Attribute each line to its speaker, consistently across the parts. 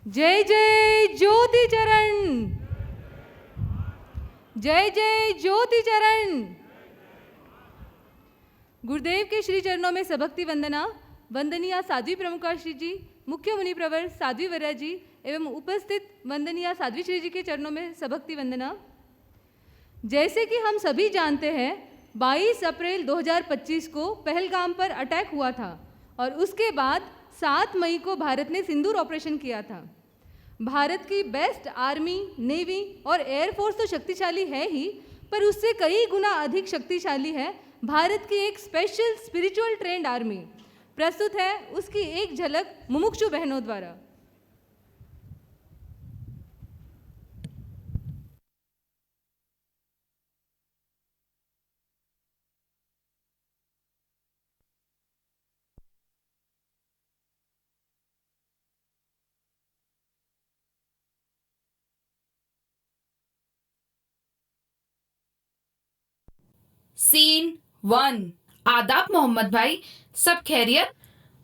Speaker 1: जय जय ज्योति चरण, जय जय ज्योति चरण। गुरुदेव के श्री चरणों में सबक्ति वंदना। वंदनीय साध्वी प्रमुखा श्री जी, मुख्य मुनि प्रवर साध्वी वर्या जी एवं उपस्थित वंदनीय साध्वी श्री जी के चरणों में सबक्ति वंदना। जैसे कि हम सभी जानते हैं, 22 अप्रैल 2025 को पहलगाम पर अटैक हुआ था और उसके बाद 7 मई को भारत ने सिंदूर ऑपरेशन किया था। भारत की बेस्ट आर्मी, नेवी और एयरफोर्स तो शक्तिशाली है ही, पर उससे कई गुना अधिक शक्तिशाली है भारत की एक स्पेशल स्पिरिचुअल ट्रेंड आर्मी। प्रस्तुत है उसकी एक झलक मुमुक्षु बहनों द्वारा।
Speaker 2: सीन 1। आदाब मोहम्मद भाई, सब खैरियत?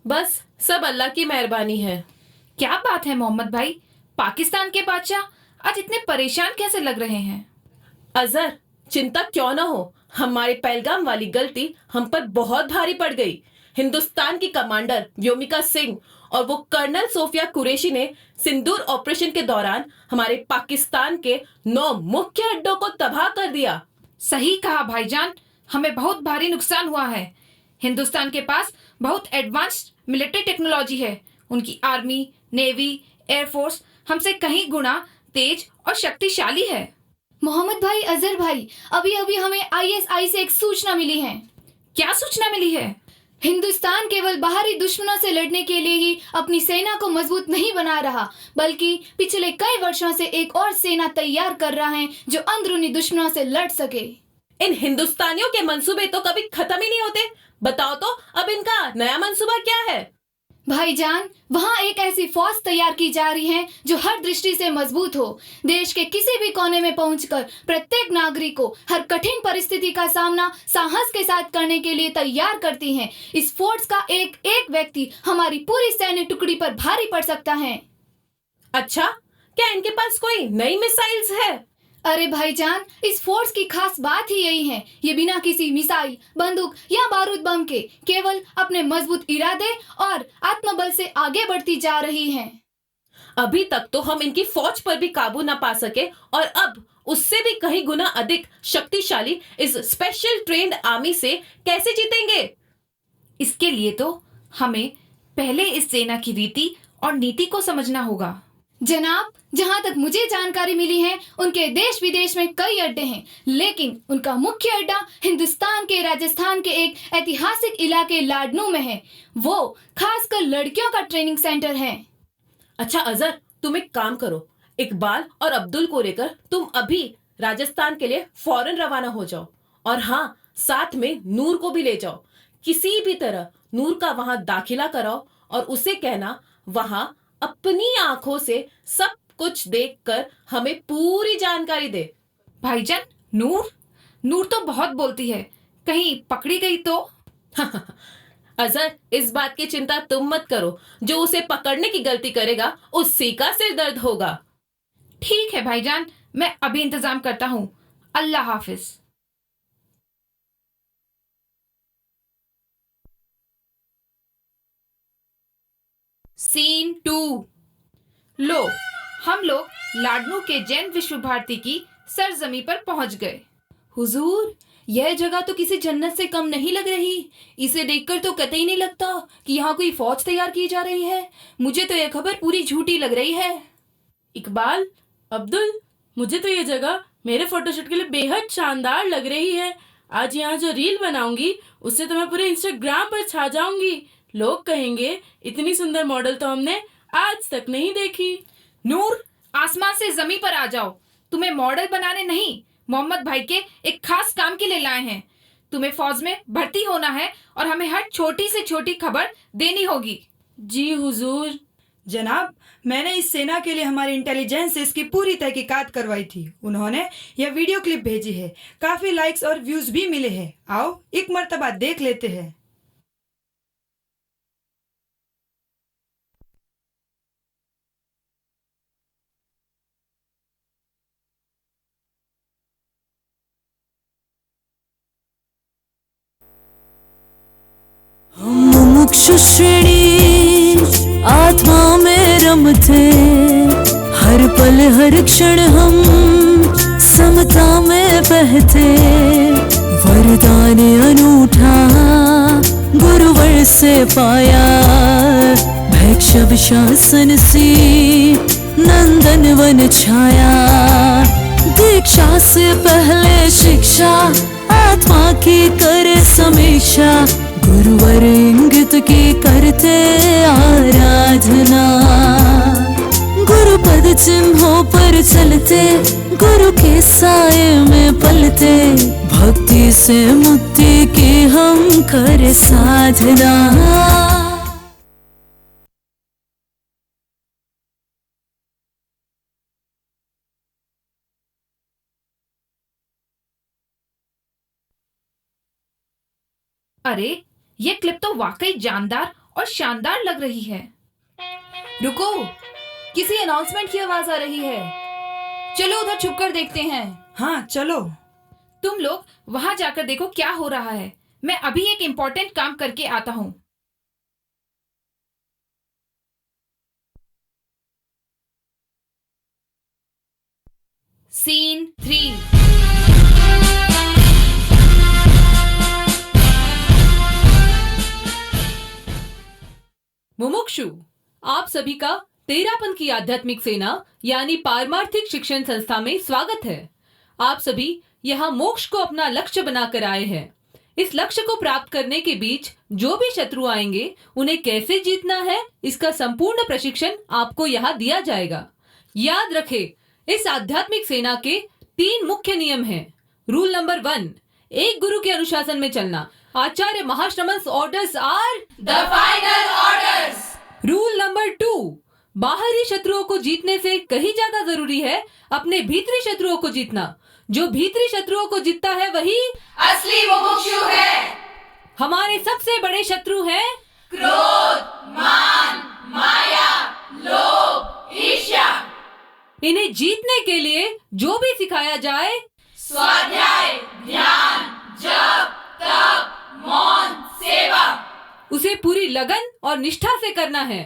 Speaker 3: बस सब अल्लाह की मेहरबानी है।
Speaker 2: क्या बात है मोहम्मद भाई, पाकिस्तान के बादशाह आज इतने परेशान कैसे लग रहे हैं?
Speaker 3: अजहर, चिंता क्यों ना हो, हमारे पहलगाम वाली गलती हम पर बहुत भारी पड़ गई। हिंदुस्तान की कमांडर व्योमिका सिंह और वो कर्नल सोफिया कुरैशी ने सिंदूर ऑपरेशन के दौरान हमारे पाकिस्तान के 9 मुख्य अड्डों को तबाह कर दिया।
Speaker 2: सही कहा भाईजान, हमें बहुत भारी नुकसान हुआ है। हिंदुस्तान के पास बहुत एडवांस्ड मिलिट्री टेक्नोलॉजी है। उनकी आर्मी, नेवी, एयरफोर्स हमसे कहीं गुना तेज और शक्तिशाली है।
Speaker 4: मोहम्मद भाई, अजहर भाई, अभी अभी हमें आईएसआई से एक सूचना मिली है।
Speaker 2: क्या सूचना मिली है?
Speaker 4: हिंदुस्तान केवल बाहरी दुश्मनों से लड़ने के लिए ही अपनी सेना को मजबूत नहीं बना रहा, बल्कि पिछले कई वर्षों से एक और सेना तैयार कर रहा है जो अंदरूनी दुश्मनों से लड़ सके।
Speaker 3: इन हिंदुस्तानियों के मंसूबे तो कभी खत्म ही नहीं होते। बताओ तो अब इनका नया मंसूबा क्या है?
Speaker 4: भाईजान, वहाँ एक ऐसी फौज तैयार की जा रही है जो हर दृष्टि से मजबूत हो, देश के किसी भी कोने में पहुंचकर प्रत्येक नागरिक को हर कठिन परिस्थिति का सामना साहस के साथ करने के लिए तैयार करती है। इस फोर्स का एक एक व्यक्ति हमारी पूरी सैन्य टुकड़ी पर भारी पड़ सकता है।
Speaker 3: अच्छा, क्या इनके पास कोई नई मिसाइल्स है?
Speaker 4: अरे भाईजान, इस फोर्स की खास बात ही यही है, ये बिना किसी मिसाइल, बंदूक या बारूद बम के केवल अपने मजबूत इरादे और आत्मबल से आगे बढ़ती जा रही है।
Speaker 3: अभी तक तो हम इनकी फौज पर भी काबू न पा सके और अब उससे भी कहीं गुना अधिक शक्तिशाली इस स्पेशल ट्रेन्ड आर्मी से कैसे जीतेंगे?
Speaker 2: इसके लिए तो हमें पहले इस सेना की रीति और नीति को समझना होगा।
Speaker 4: जनाब, जहाँ तक मुझे जानकारी मिली है, उनके देश विदेश में कई अड्डे हैं, लेकिन उनका मुख्य अड्डा हिंदुस्तान के राजस्थान के एक ऐतिहासिक इलाके लाडनू में है। वो खासकर लड़कियों का ट्रेनिंग सेंटर है।
Speaker 3: अच्छा अजहर, तुम एक काम करो, इकबाल और अब्दुल को लेकर तुम अभी राजस्थान के लिए फौरन रवाना हो जाओ। और हाँ, साथ में नूर को भी ले जाओ। किसी भी तरह नूर का वहां दाखिला कराओ और उसे कहना वहां अपनी आंखों से सब कुछ देखकर हमें पूरी जानकारी दे।
Speaker 2: भाईजान, नूर तो बहुत बोलती है, कहीं पकड़ी गई तो?
Speaker 3: अजहर, इस बात की चिंता तुम मत करो, जो उसे पकड़ने की गलती करेगा उसी का सिर दर्द होगा।
Speaker 2: ठीक है भाईजान, मैं अभी इंतजाम करता हूँ। अल्लाह हाफिज। सीन 2। लो, हम लोग लाडनू के जैन विश्व भारती की सरजमी पर पहुंच गए।
Speaker 5: हुजूर, यह जगह तो किसी जन्नत से कम नहीं लग रही। इसे देखकर तो कतई नहीं लगता कि यहाँ कोई फौज तैयार की जा रही है। मुझे तो यह खबर पूरी झूठी लग रही है।
Speaker 6: इकबाल, अब्दुल, मुझे तो ये जगह मेरे फोटोशूट के लिए बेहद शानदार लग रही है। आज यहाँ जो रील बनाऊंगी उससे तो मैं पूरे इंस्टाग्राम पर छा जाऊंगी। लोग कहेंगे इतनी सुंदर मॉडल तो हमने आज तक नहीं देखी।
Speaker 2: नूर, आसमान से जमीन पर आ जाओ। तुम्हें मॉडल बनाने नहीं, मोहम्मद भाई के एक खास काम के लिए लाए हैं। तुम्हें फौज में भर्ती होना है और हमें हर छोटी से छोटी खबर देनी होगी।
Speaker 6: जी हुजूर।
Speaker 7: जनाब, मैंने इस सेना के लिए हमारी इंटेलिजेंस से इसकी पूरी तहकीकात करवाई थी। उन्होंने यह वीडियो क्लिप भेजी है। काफी लाइक्स और व्यूज भी मिले हैं। आओ एक मर्तबा देख लेते हैं।
Speaker 8: मुमुक्षु श्रेणी आत्मा में रमते, हर पल हर क्षण हम समता में बहते। वरदान अनूठा गुरुवर से पाया, भैक्षव शासन से नंदन वन छाया। दीक्षा से पहले शिक्षा आत्मा की करे समीक्षा, गुरुवर इंगित की करते आराधना। गुरु पद चिन्हों पर चलते, गुरु के साए में पलते। भक्ति से मुक्ति की हम करे साधना।
Speaker 2: अरे ये क्लिप तो वाकई जानदार और शानदार लग रही है।
Speaker 5: रुको, किसी अनाउंसमेंट की आवाज आ रही है। चलो उधर छुप कर देखते हैं।
Speaker 7: हाँ चलो।
Speaker 2: तुम लोग वहां जाकर देखो क्या हो रहा है। मैं अभी एक इम्पोर्टेंट काम करके आता हूँ। सीन 3।
Speaker 1: मुमुक्षु, आप सभी का तेरापन की आध्यात्मिक सेना यानी पारमार्थिक शिक्षण संस्था में स्वागत है। आप सभी यहाँ मोक्ष को अपना लक्ष्य बनाकर आए हैं। इस लक्ष्य को प्राप्त करने के बीच जो भी शत्रु आएंगे उन्हें कैसे जीतना है, इसका संपूर्ण प्रशिक्षण आपको यहाँ दिया जाएगा। याद रखें, इस आध्यात्मिक सेना के 3 मुख्य नियम हैं। रूल नंबर 1, एक गुरु के अनुशासन में चलना। Acharya Mahashraman's orders are
Speaker 2: the final orders.
Speaker 1: Rule number 2, बाहरी शत्रुओं को जीतने से कहीं ज्यादा जरूरी है अपने भीतरी शत्रुओं को जीतना। जो भीतरी शत्रुओं को जीतता है वही
Speaker 2: असली मुमुक्षु है।
Speaker 1: हमारे सबसे बड़े शत्रु हैं
Speaker 2: क्रोध, मान, माया, लोभ, ईर्ष्या।
Speaker 1: इन्हें जीतने के लिए जो भी सिखाया जाए,
Speaker 2: स्वाध्याय, ध्यान, जप, तप, मौन, सेवा,
Speaker 1: उसे पूरी लगन और निष्ठा से करना है।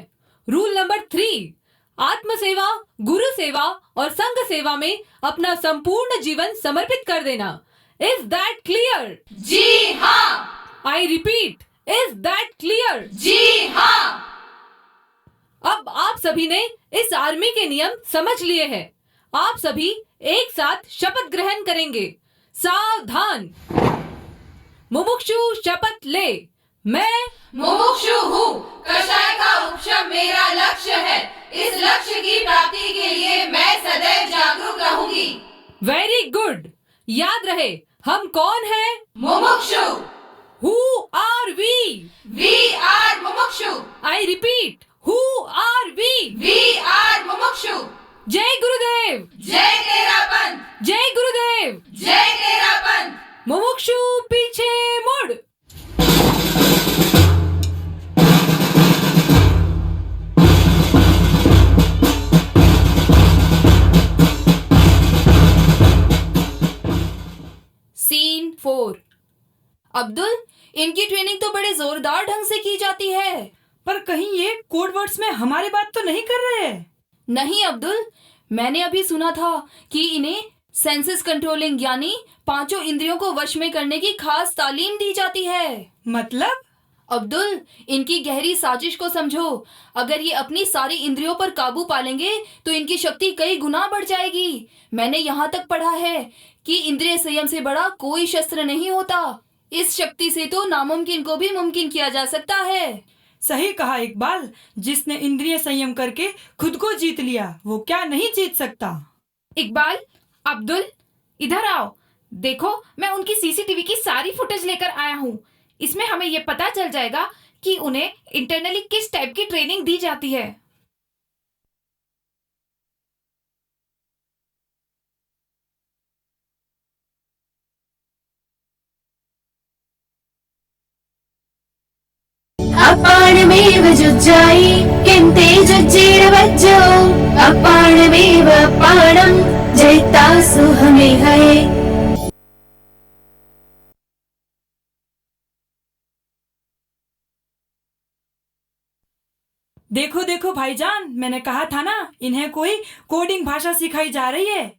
Speaker 1: रूल नंबर 3, आत्म सेवा, गुरु सेवा और संघ सेवा में अपना संपूर्ण जीवन समर्पित कर देना। Is that clear?
Speaker 2: जी हाँ।
Speaker 1: I repeat, is that clear?
Speaker 2: जी हाँ।
Speaker 1: अब आप सभी ने इस आर्मी के नियम समझ लिए हैं। आप सभी एक साथ शपथ ग्रहण करेंगे। सावधान। मुमुक्षु शपथ ले। मैं
Speaker 2: मुमुक्षु हूँ। कषाय का उपशम मेरा लक्ष्य है। इस लक्ष्य की प्राप्ति के लिए मैं सदैव जागरूक रहूंगी।
Speaker 1: Very good. याद रहे, हम कौन हैं?
Speaker 2: मुमुक्षु।
Speaker 1: Who are we?
Speaker 2: We are मुमुक्षु।
Speaker 1: I repeat, who are we?
Speaker 2: We are मुमुक्षु।
Speaker 1: जय गुरुदेव।
Speaker 2: जय तेरापन।
Speaker 1: जय गुरुदेव।
Speaker 2: जय तेरापन।
Speaker 1: मुमुक्षु पीछे मुड़।
Speaker 5: सीन 4। अब्दुल, इनकी ट्रेनिंग तो बड़े जोरदार ढंग से की जाती है।
Speaker 7: पर कहीं ये कोड वर्ड्स में हमारी बात तो नहीं कर रहे हैं?
Speaker 5: नहीं अब्दुल, मैंने अभी सुना था कि इन्हें सेंसेस कंट्रोलिंग यानी 5 इंद्रियों को वश में करने की खास तालीम दी जाती है।
Speaker 7: मतलब?
Speaker 5: अब्दुल, इनकी गहरी साजिश को समझो। अगर ये अपनी सारी इंद्रियों पर काबू पालेंगे तो इनकी शक्ति कई गुना बढ़ जाएगी। मैंने यहाँ तक पढ़ा है कि इंद्रिय संयम से बड़ा कोई शस्त्र नहीं होता। इस शक्ति से तो नामुमकिन को भी मुमकिन किया जा सकता है।
Speaker 7: सही कहा इकबाल। जिसने इंद्रिय संयम करके खुद को जीत लिया वो क्या नहीं जीत सकता।
Speaker 2: इकबाल, अब्दुल, इधर आओ। देखो, मैं उनकी सीसीटीवी की सारी फुटेज लेकर आया हूँ। इसमें हमें ये पता चल जाएगा कि उन्हें इंटरनली किस टाइप की ट्रेनिंग दी जाती है।
Speaker 9: अपाणमेव जुज्जायि किन्ते जुज्जीरवज्जो अपाणमेव अपाणं जयितासु हमेहये।
Speaker 7: देखो देखो भाईजान, मैंने कहा था ना, इन्हें कोई कोडिंग भाषा सिखाई जा रही है।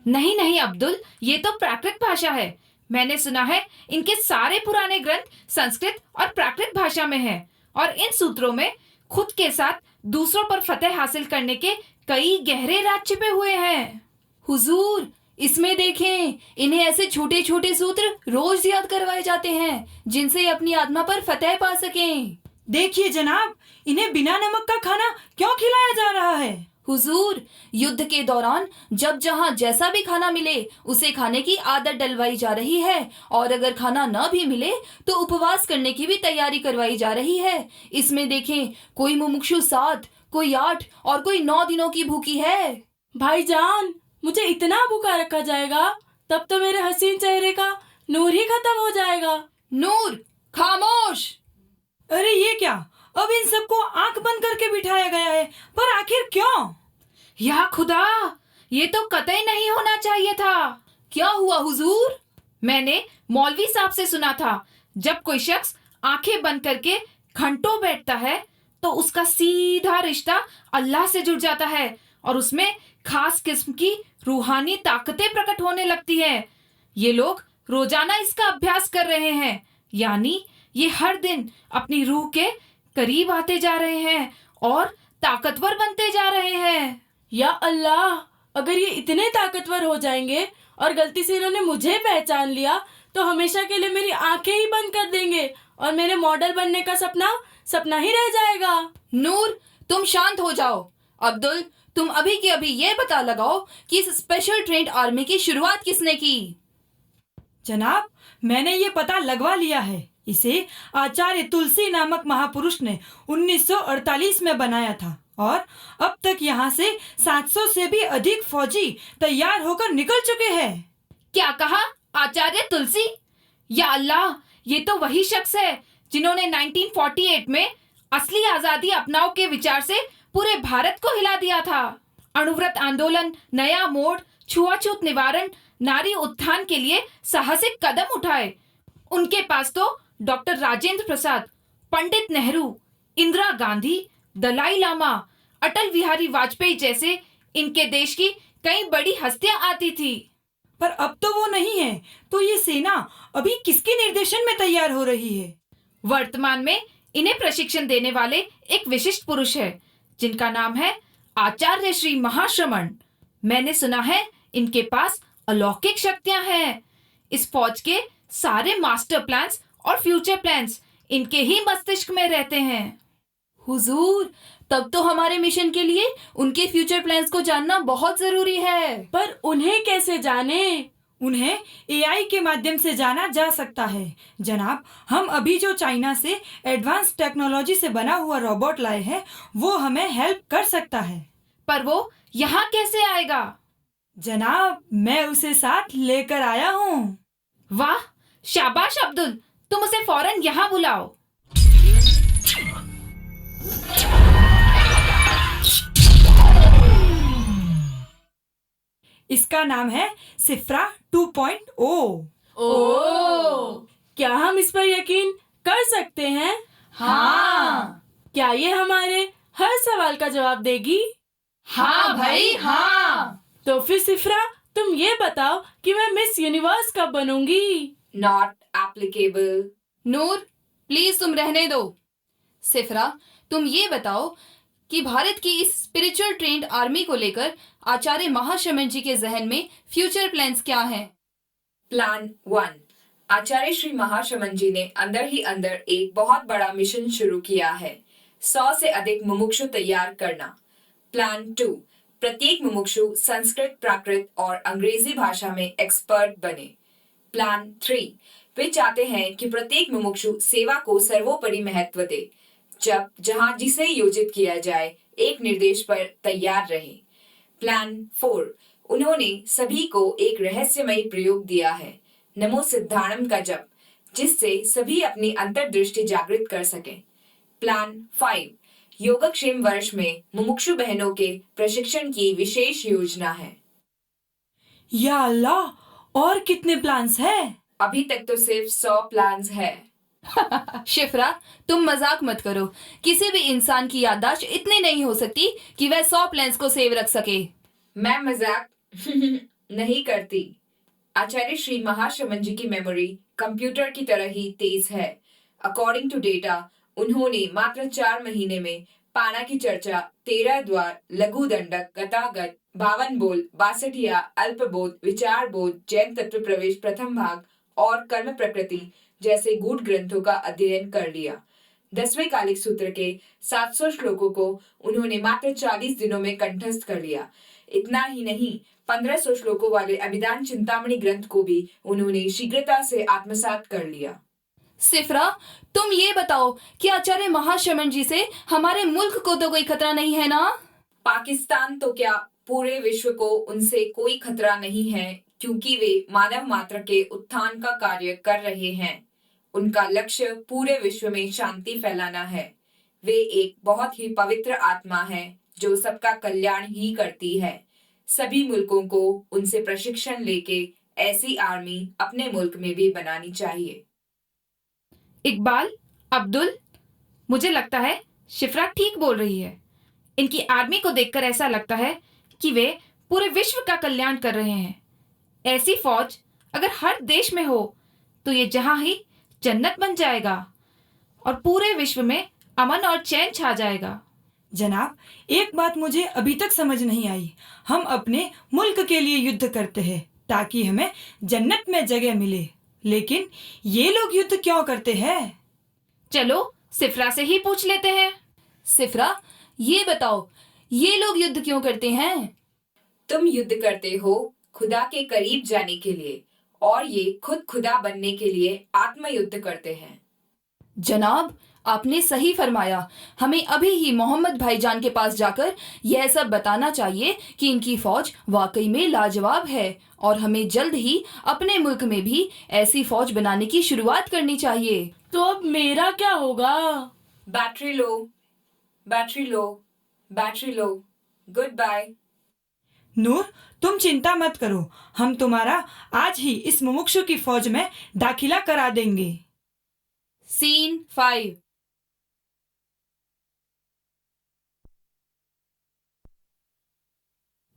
Speaker 2: नहीं नहीं अब्दुल, ये तो प्राकृत भाषा है। मैंने सुना है इनके सारे पुराने ग्रंथ संस्कृत और प्राकृत भाषा में हैं और इन सूत्रों में खुद के साथ दूसरों पर फतेह हासिल करने के कई गहरे राज छिपे हुए हैं।
Speaker 5: हुजूर, इसमें देखें, इन्हें ऐसे छोटे छोटे सूत्र रोज याद करवाए जाते हैं जिनसे अपनी आत्मा पर फतेह पा सकें।
Speaker 7: देखिए जनाब, इन्हें बिना नमक का खाना क्यों खिलाया जा रहा है?
Speaker 5: हुजूर, युद्ध के दौरान जब जहां जैसा भी खाना मिले उसे खाने की आदत डलवाई जा रही है और अगर खाना न भी मिले तो उपवास करने की भी तैयारी करवाई जा रही है। इसमें देखें, कोई मुमुक्षु 7, कोई 8 और कोई 9 दिनों की भूखी है।
Speaker 6: भाईजान, मुझे इतना भूखा रखा जाएगा तब तो मेरे हसीन चेहरे का नूर ही खत्म हो जाएगा।
Speaker 5: नूर, खामोश।
Speaker 7: अरे ये क्या, अब इन सबको आंख बंद करके बिठाया गया है, पर आखिर क्यों?
Speaker 2: या खुदा, ये तो कतई नहीं होना चाहिए था।
Speaker 5: क्या हुआ हुजूर?
Speaker 2: मैंने मौलवी साहब से सुना था, जब कोई शख्स आंखें बंद करके घंटों बैठता है तो उसका सीधा रिश्ता अल्लाह से जुड़ जाता है और उसमें खास किस्म की रूहानी ताकतें प्रकट होने लगती हैं। ये लोग रोजाना इसका अभ्यास कर रहे हैं, यानी ये हर दिन अपनी रूह के करीब आते जा रहे हैं और ताकतवर बनते जा रहे हैं।
Speaker 6: या अल्लाह, अगर ये इतने ताकतवर हो जाएंगे और गलती से इन्होंने मुझे पहचान लिया तो हमेशा के लिए मेरी आंखें ही बंद कर देंगे और मेरे मॉडल बनने का सपना ही रह जाएगा।
Speaker 5: नूर, तुम शांत हो जाओ। अब्दुल, तुम अभी के अभी ये पता लगाओ कि इस स्पेशल ट्रेंड आर्मी की शुरुआत किसने की।
Speaker 7: जनाब, मैंने ये पता लगवा लिया है। इसे आचार्य तुलसी नामक महापुरुष ने 1948 में बनाया था और अब तक यहाँ से 700 से भी अधिक फौजी तैयार होकर निकल चुके हैं।
Speaker 2: क्या कहा? आचार्य तुलसी? या अल्लाह, ये तो वही शख्स है जिन्होंने 1948 में असली आजादी अपनाओ के विचार से पूरे भारत को हिला दिया था। अणुव्रत आंदोलन, नया मोड़, छुआछूत निवारण, नारी उत्थान के लिए साहसिक कदम उठाए। उनके पास तो डॉक्टर राजेंद्र प्रसाद, पंडित नेहरू, इंदिरा गांधी, दलाई लामा, अटल बिहारी वाजपेयी जैसे इनके देश की कई बड़ी हस्तियां आती थी।
Speaker 7: पर अब तो वो नहीं है, तो ये सेना अभी किसके निर्देशन में तैयार हो रही है?
Speaker 2: वर्तमान में इन्हें प्रशिक्षण देने वाले एक विशिष्ट पुरुष है जिनका नाम है आचार्य श्री महाश्रमण। मैंने सुना है इनके पास अलौकिक शक्तियां हैं। इस फौज के सारे मास्टर प्लान्स और फ्यूचर प्लान्स इनके ही मस्तिष्क में रहते हैं।
Speaker 5: हुजूर, तब तो हमारे मिशन के लिए उनके फ्यूचर प्लान्स को जानना बहुत जरूरी है।
Speaker 6: पर उन्हें कैसे जाने?
Speaker 7: उन्हें एआई के माध्यम से जाना जा सकता है। जनाब, हम अभी जो चाइना से एडवांस टेक्नोलॉजी से बना हुआ रोबोट लाए हैं, वो हमें हेल्प कर सकता है।
Speaker 2: पर वो यहाँ कैसे आएगा?
Speaker 7: जनाब, मैं उसे साथ लेकर आया हूँ।
Speaker 2: वाह, शाबाश अब्दुल, तुम उसे फौरन यहाँ बुलाओ।
Speaker 7: इसका नाम है सिफ्रा 2.0।
Speaker 6: क्या हम इस पर यकीन कर सकते हैं?
Speaker 5: हाँ।
Speaker 6: क्या ये हमारे हर सवाल का जवाब देगी?
Speaker 5: हाँ भाई, हाँ।
Speaker 6: तो फिर सिफ्रा, तुम ये बताओ कि मैं मिस यूनिवर्स कब बनूंगी?
Speaker 2: Not applicable.
Speaker 5: नूर, प्लीज तुम रहने दो। सिफरा, तुम ये बताओ कि भारत की इस स्पिरिचुअल ट्रेंड आर्मी को लेकर आचार्य महाश्रमण जी के जहन में फ्यूचर प्लान्स क्या हैं?
Speaker 10: प्लान 1, आचार्य श्री महाश्रमण जी ने अंदर ही अंदर एक बहुत बड़ा मिशन शुरू किया है, 100 से अधिक मुमुक्षु तैयार करना। प्लान 2, प्रत्येक मुमुक्षु संस्कृत, प्राकृत और अंग्रेजी भाषा में एक्सपर्ट बने। प्लान 3, वे चाहते हैं कि प्रत्येक मुमुक्षु सेवा को सर्वोपरि महत्व दे, जब जहां जिसे योजित किया जाए एक निर्देश पर तैयार रहे। प्लान 4, उन्होंने सभी को एक रहस्यमयी प्रयोग दिया है, नमो सिद्धाणम का जप, जिससे सभी अपनी अंतर्दृष्टि जागृत कर सकें। प्लान 5, योगक्षेम वर्ष में मुमुक्षु बहनों के प्रशिक्षण की विशेष योजना है।
Speaker 7: या अल्लाह, और कितने प्लान्स हैं?
Speaker 10: अभी तक तो सिर्फ 100 प्लान्स है।
Speaker 5: शिफ्रा, तुम मजाक मत करो। किसी भी इंसान की याददाश्त इतनी नहीं हो सकती कि वह 100 प्लान्स को सेव रख सके।
Speaker 10: मैं मजाक नहीं करती। आचार्य श्री महाश्रमण जी की मेमोरी कंप्यूटर की तरह ही तेज है। अकॉर्डिंग टू डेटा, उन्होंने मात्र 4 महीने में पाना की चर्चा, 13 द्वार, लघु दंडक, गतागत, 52 बोल, 62 अल्पबोध, विचार बोध, जैन तत्व प्रवेश प्रथम भाग और कर्म प्रकृति जैसे गूढ़ ग्रंथों का अध्ययन कर लिया। 10वें कालिक सूत्र के 700 श्लोकों को उन्होंने मात्र 40 दिनों में कंठस्थ कर लिया। इतना ही नहीं, 1500 श्लोकों वाले अभिधान चिंतामणि ग्रंथ को भी उन्होंने शीघ्रता से आत्मसात कर लिया।
Speaker 5: सिफ्रा, तुम ये बताओ कि आचार्य महाश्रमण जी से हमारे मुल्क को तो कोई खतरा नहीं है ना?
Speaker 10: पाकिस्तान तो क्या, पूरे विश्व को उनसे कोई खतरा नहीं है, क्योंकि वे मानव मात्र के उत्थान का कार्य कर रहे हैं। उनका लक्ष्य पूरे विश्व में शांति फैलाना है। वे एक बहुत ही पवित्र आत्मा है जो सबका कल्याण ही करती है। सभी मुल्कों को उनसे प्रशिक्षण लेके ऐसी आर्मी अपने मुल्क में भी बनानी चाहिए।
Speaker 2: इकबाल, अब्दुल, मुझे लगता है शिफ्रा ठीक बोल रही है। इनकी आर्मी को देखकर ऐसा लगता है कि वे पूरे विश्व का कल्याण कर रहे हैं। ऐसी फौज अगर हर देश में हो तो ये जहां ही जन्नत बन जाएगा और पूरे विश्व में अमन और चैन छा जाएगा।
Speaker 7: जनाब, एक बात मुझे अभी तक समझ नहीं आई। हम अपने मुल्क के लिए युद्ध करते हैं ताकि हमें जन्नत में जगह मिले, लेकिन ये लोग युद्ध क्यों करते हैं?
Speaker 2: चलो सिफ्रा से ही पूछ लेते हैं।
Speaker 5: सिफ्रा, ये बताओ, ये लोग युद्ध क्यों करते हैं?
Speaker 10: तुम युद्ध करते हो खुदा के करीब जाने के लिए, और ये खुद खुदा बनने के लिए आत्मयुद्ध करते हैं।
Speaker 5: जनाब, आपने सही फरमाया। हमें अभी ही मोहम्मद भाईजान के पास जाकर यह सब बताना चाहिए कि इनकी फौज वाकई में लाजवाब है और हमें जल्द ही अपने मुल्क में भी ऐसी फौज बनाने की शुरुआत करनी चाहिए।
Speaker 6: तो अब मेरा क्या होगा?
Speaker 10: Battery low, battery low, battery low. Good bye.
Speaker 7: Noor, तुम चिंता मत करो, हम तुम्हारा आज ही इस मुमुक्षु की फौज में दाखिला करा देंगे।
Speaker 5: सीन 5।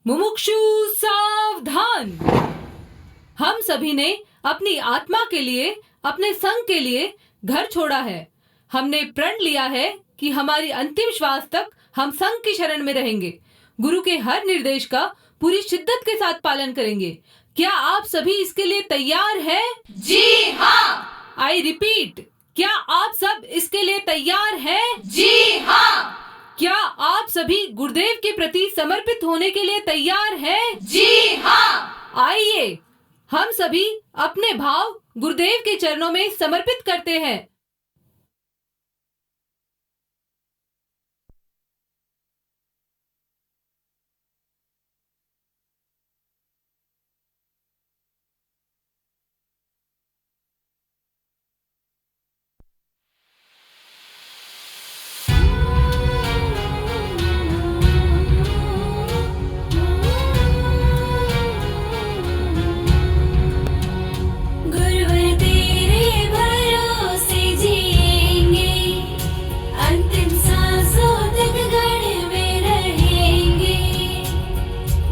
Speaker 11: मुमुक्षु सावधान। हम सभी ने अपनी आत्मा के लिए, अपने संघ के लिए घर छोड़ा है। हमने प्रण लिया है कि हमारी अंतिम श्वास तक हम संघ की शरण में रहेंगे। गुरु के हर निर्देश का पूरी शिद्दत के साथ पालन करेंगे। क्या आप सभी इसके लिए तैयार हैं?
Speaker 5: जी हाँ।
Speaker 11: आई रिपीट, क्या आप सब इसके लिए तैयार हैं?
Speaker 5: जी हाँ।
Speaker 11: क्या आप सभी गुरुदेव के प्रति समर्पित होने के लिए तैयार हैं?
Speaker 5: जी हाँ।
Speaker 11: आइए हम सभी अपने भाव गुरुदेव के चरणों में समर्पित करते हैं।
Speaker 9: गुरुवर तेरे भरोसे जिएंगे, अंतिम सांसों तक गढ़ में रहेंगे।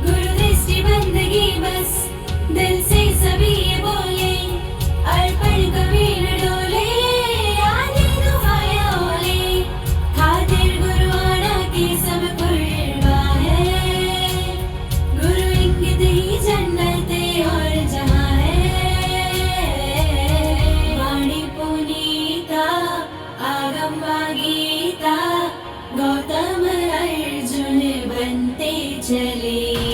Speaker 9: गुरु दृष्टि बंदगी बस दिल से सभी ये बोले, अर्पण कभी न डोले, आने दुआएं ओले, खातिर गुरु आना की सब कुर्बान है। गुरु इंगित ही जन्नत और जहां वाणी पुनीता, आगम गीता, गौतम अर्जुन बनते चले।